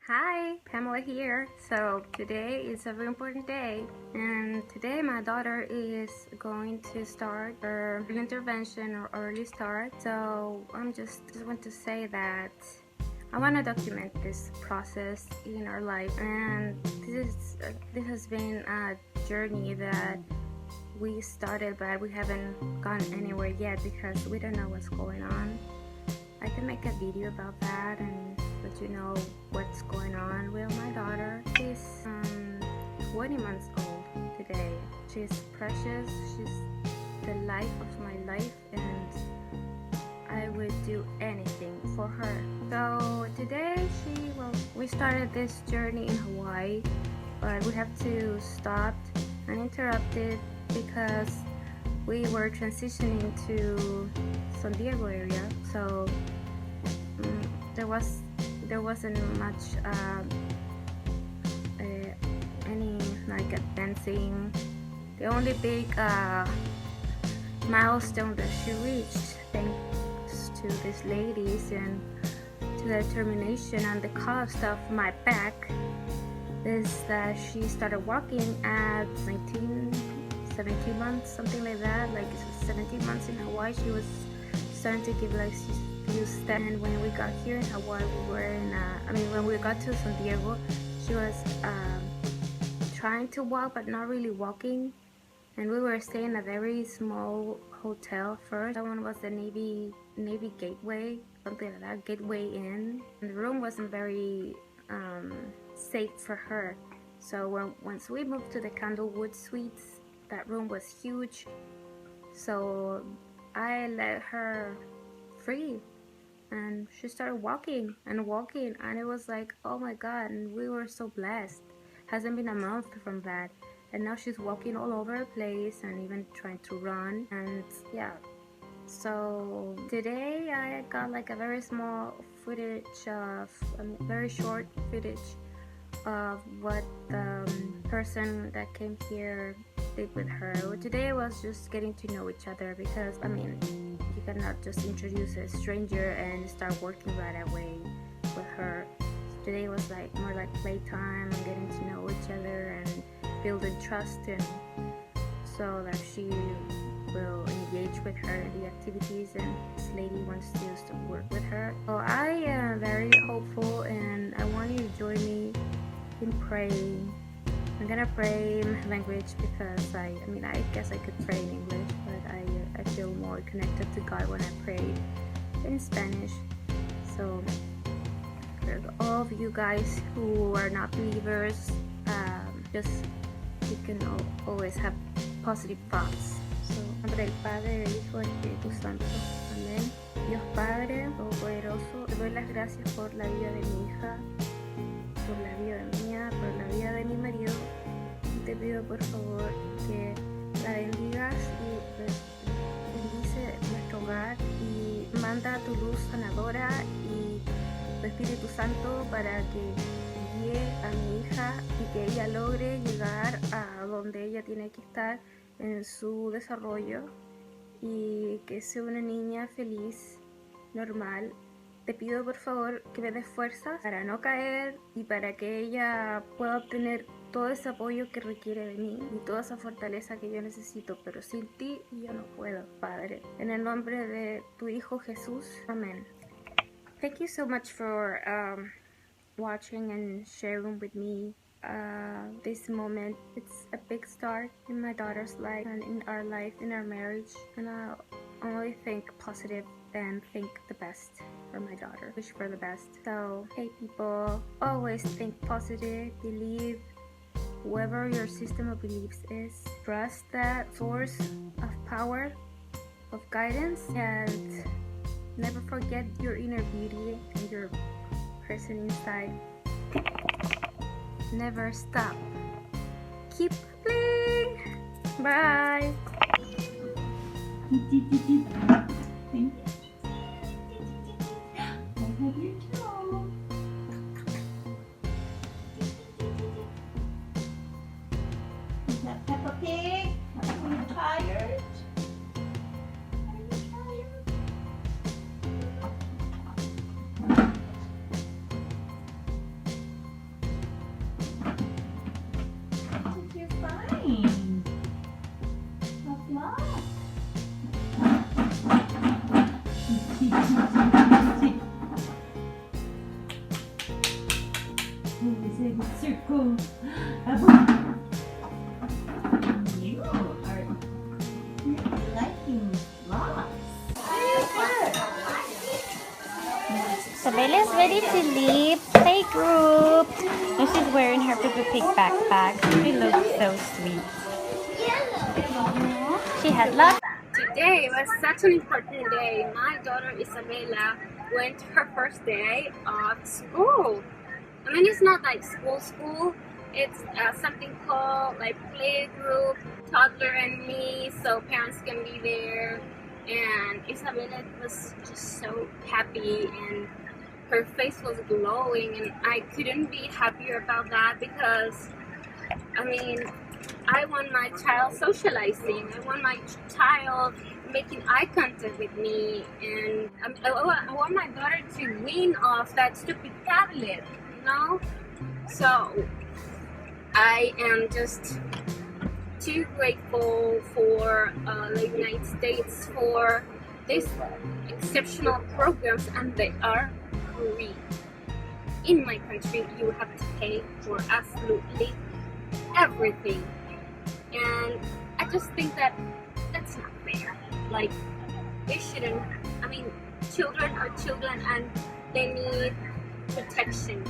Hi, Pamela here. So today is a very important day, and today my daughter is going to start her intervention or early start. So I'm just want to say that I want to document this process in our life, and this has been a journey that we started, but we haven't gone anywhere yet because we don't know what's going on. I can make a video about that and let you know what's going on with my daughter. She's 20 months old today. She's precious. She's the life of my life, and I would do anything for her. So today we started this journey in Hawaii, but we have to stop and interrupt it because we were transitioning to San Diego area. So there wasn't much any like advancing. The only big milestone that she reached, thanks to these ladies and to the determination and the cost of my back, is that she started walking at 17 months, something like that. Like 17 months in Hawaii, she was starting to give like few steps. And when we got here in Hawaii, we were in when we got to San Diego, she was trying to walk but not really walking, and we were staying in a very small hotel first. That one was the Navy Gateway, something like that, Gateway Inn, and the room wasn't very safe for her. So once we moved to the Candlewood Suites, that room was huge, so I let her free, and she started walking, and it was like, oh my god, and we were so blessed. Hasn't been a month from that, and now she's walking all over the place and even trying to run. And yeah, so today I got like a very small footage of very short footage of what the person that came here did with her. Today was just getting to know each other, because you cannot just introduce a stranger and start working right away with her. Today was like more like playtime and getting to know each other and building trust, and so that she will engage with her in the activities, and this lady wants to work with her. So I am very hopeful, and I want you to join me in praying. I'm gonna pray in my language because I guess I could pray in English, but I feel more connected to God when I pray in Spanish. So for all of you guys who are not believers, you can always have positive thoughts. So, en nombre del Padre, del Hijo y del Espíritu Santo. Amén. Dios Padre Todopoderoso, te doy las gracias por la vida de mi hija, por la vida mía, por la vida de mi marido. Te pido por favor que la bendigas y bendice nuestro hogar, y manda tu luz sanadora y tu Espíritu Santo para que guíe a mi hija y que ella logre llegar a donde ella tiene que estar en su desarrollo, y que sea una niña feliz, normal. Te pido por favor que me des fuerzas para no caer y para que ella pueda obtener todo ese apoyo que requiere de mí y toda esa fortaleza que yo necesito, pero sin ti yo no puedo, Padre. En el nombre de tu Hijo Jesús, amén. Thank you so much for watching and sharing with me this moment. It's a big start in my daughter's life and in our life, in our marriage, and I only think positive and think the best for my daughter, wish for the best. So hey people, always think positive, believe whoever your system of beliefs is, trust that source of power, of guidance, and never forget your inner beauty and your person inside. Never stop. Keep playing. Bye. Thank you. I love you too. Is that Peppa Pig? Are you tired? Are you tired? go. You are liking rocks. Isabella's ready to leave playgroup. Now she's wearing her Peppa Pig backpack. She looks so sweet. She had luck. Today was such an important day. My daughter Isabella went her first day of school. I mean, it's not like school. It's something called like playgroup, toddler and me, so parents can be there. And Isabella was just so happy and her face was glowing, and I couldn't be happier about that because, I mean, I want my child socializing. I want my child making eye contact with me, and I want my daughter to wean off that stupid tablet, you know? So I am just too grateful for the United States for these exceptional programs, and they are free. In my country, you have to pay for absolutely everything, and I just think that that's not fair. Like, they shouldn't. I mean, children are children and they need protection.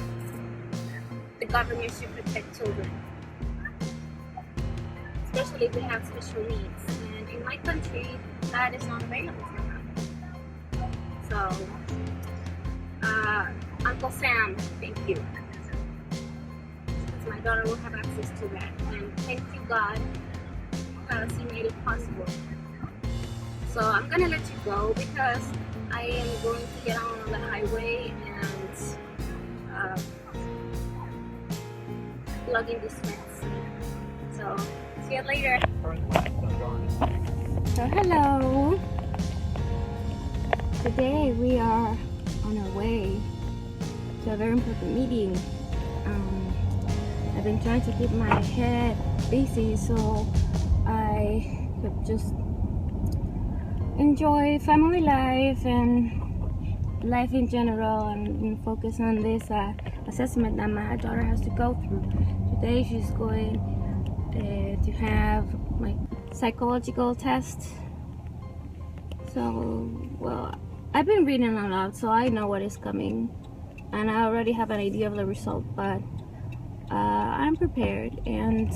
The government should protect children, especially if they have special needs, and in my country that is not available for them. So Uncle Sam, thank you, because my daughter will have access to that, and thank you God because He made it possible. So I'm gonna let you go because I am going to get on the highway and plug in this mess. So see you later. So hello. Today we are on our way to a very important meeting. I've been trying to keep my head busy so I could just enjoy family life and life in general, and focus on this assessment that my daughter has to go through. Today she's going to have my psychological test. So, well, I've been reading a lot, so I know what is coming, and I already have an idea of the result, but I'm prepared, and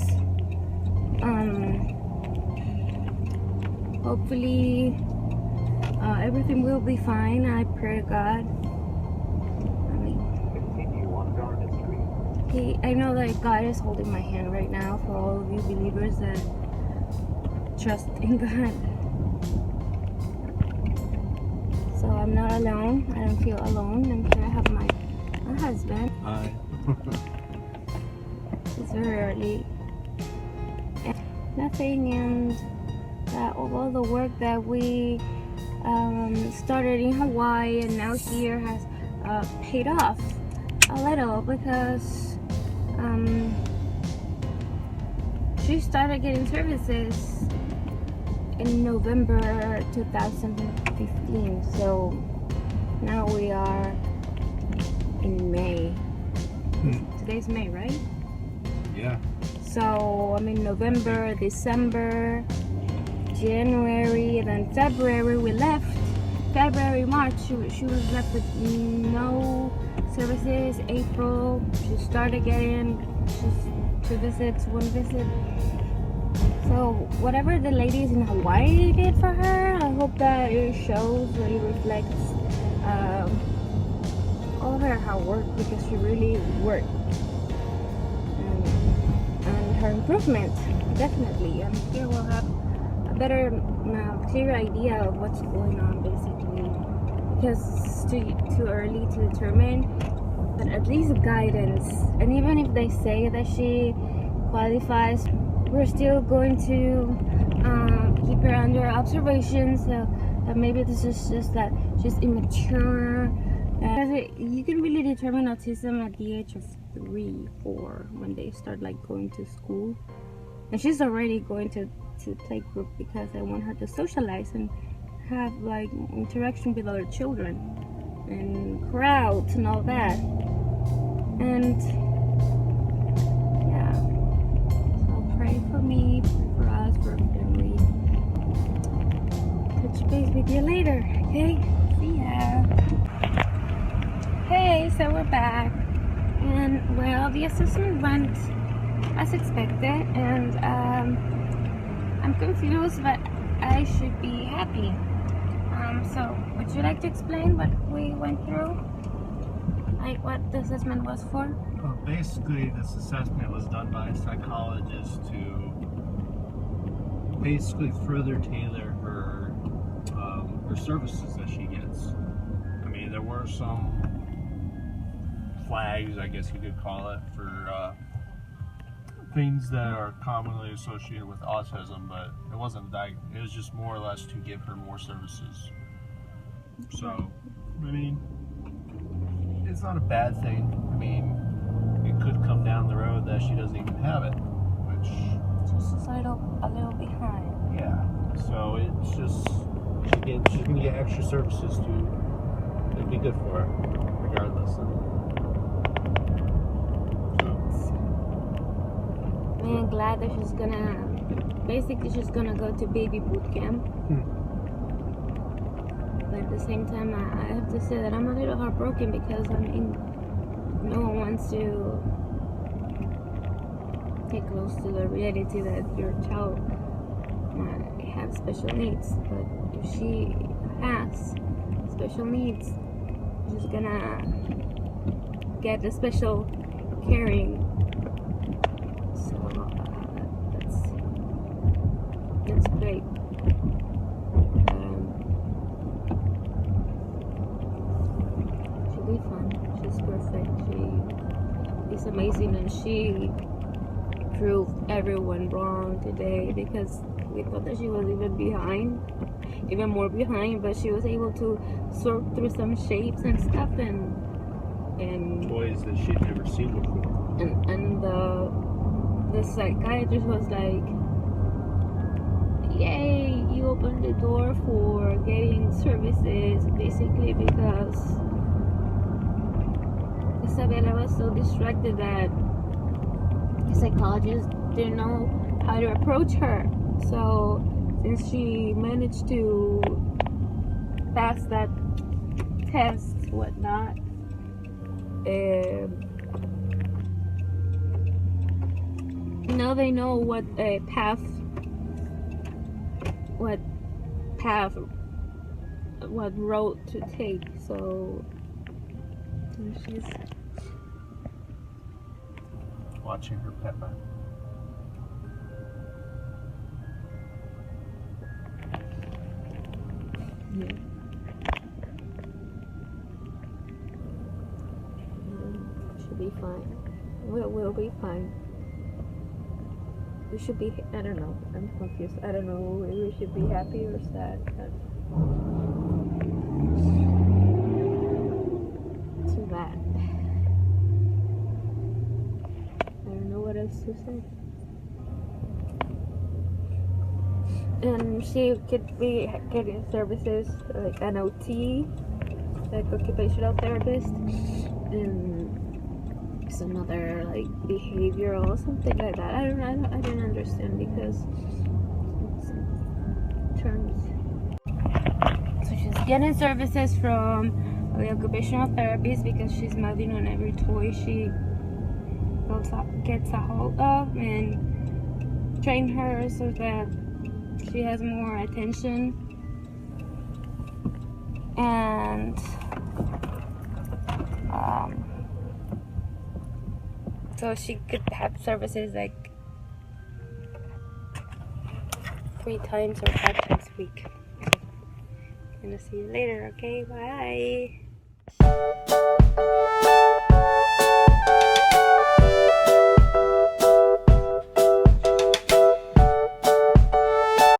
hopefully everything will be fine. I pray to God. I know that God is holding my hand right now for all of you believers that trust in God. So I'm not alone. I don't feel alone. I'm sure I have my husband. Hi. It's very early. And nothing, and all the work that we started in Hawaii and now here has paid off a little, because she started getting services in November 2015, so now we are in May. Today's May, right? Yeah. So I mean, November, December, January, and then February we left. February, March, she was left with no services. April, she started getting just 2 visits, 1 visit. So whatever the ladies in Hawaii did for her, I hope that it shows, or it reflects all of her hard work, because she really worked. And her improvement, definitely. And here we'll have a better, clear idea of what's going on, basically, because it's too early to determine, but at least guidance. And even if they say that she qualifies, we're still going to keep her under observation. So maybe this is just that she's immature. You can really determine autism at the age of 3, 4, when they start like going to school. And she's already going to playgroup because I want her to socialize and have like interaction with other children and crowds and all that. And me, for us, for family. Touch base with you later, okay? See ya. Hey, so we're back. And well, the assessment went as expected, and I'm confused, but I should be happy. So would you like to explain what we went through? Like what the assessment was for? Well, basically, this assessment was done by a psychologist to basically further tailor her services that she gets. I mean, there were some flags, I guess you could call it, for things that are commonly associated with autism, but it wasn't it was just more or less to give her more services. So, I mean, it's not a bad thing. I mean, it could come down the road that she doesn't even have it, which Just a little behind. yeah. So it's just she's gonna get extra services it'd be good for her, regardless. I'm glad that she's gonna go to baby boot camp. But at the same time, I have to say that I'm a little heartbroken because I mean, no one wants to get close to the reality that your child might have special needs. But if she has special needs, she's gonna get the special caring. So that's great. She'll be fun. She's perfect. She is amazing, and she proved everyone wrong today because we thought that she was even more behind, but she was able to sort through some shapes and stuff and Toys that she'd never seen before. And the psychiatrist was like, yay, you opened the door for getting services, basically because Isabella was so distracted that the psychologist didn't know how to approach her. So since she managed to pass that test, whatnot, now they know what road to take. So she's Watching her Peppa. yeah. Should be fine. We'll be fine. We should be, I don't know, I'm confused. I don't know, we should be happy or sad. Too bad. I don't know what else to say. And she could be getting services like an OT, like occupational therapist, and some other like behavioral something like that. I don't understand because it's terms. So she's getting services from the occupational therapist because she's moving on every toy she gets a hold of, and train her so that she has more attention, and so she could have services like 3 times or 5 times a week. Gonna see you later, okay? Bye.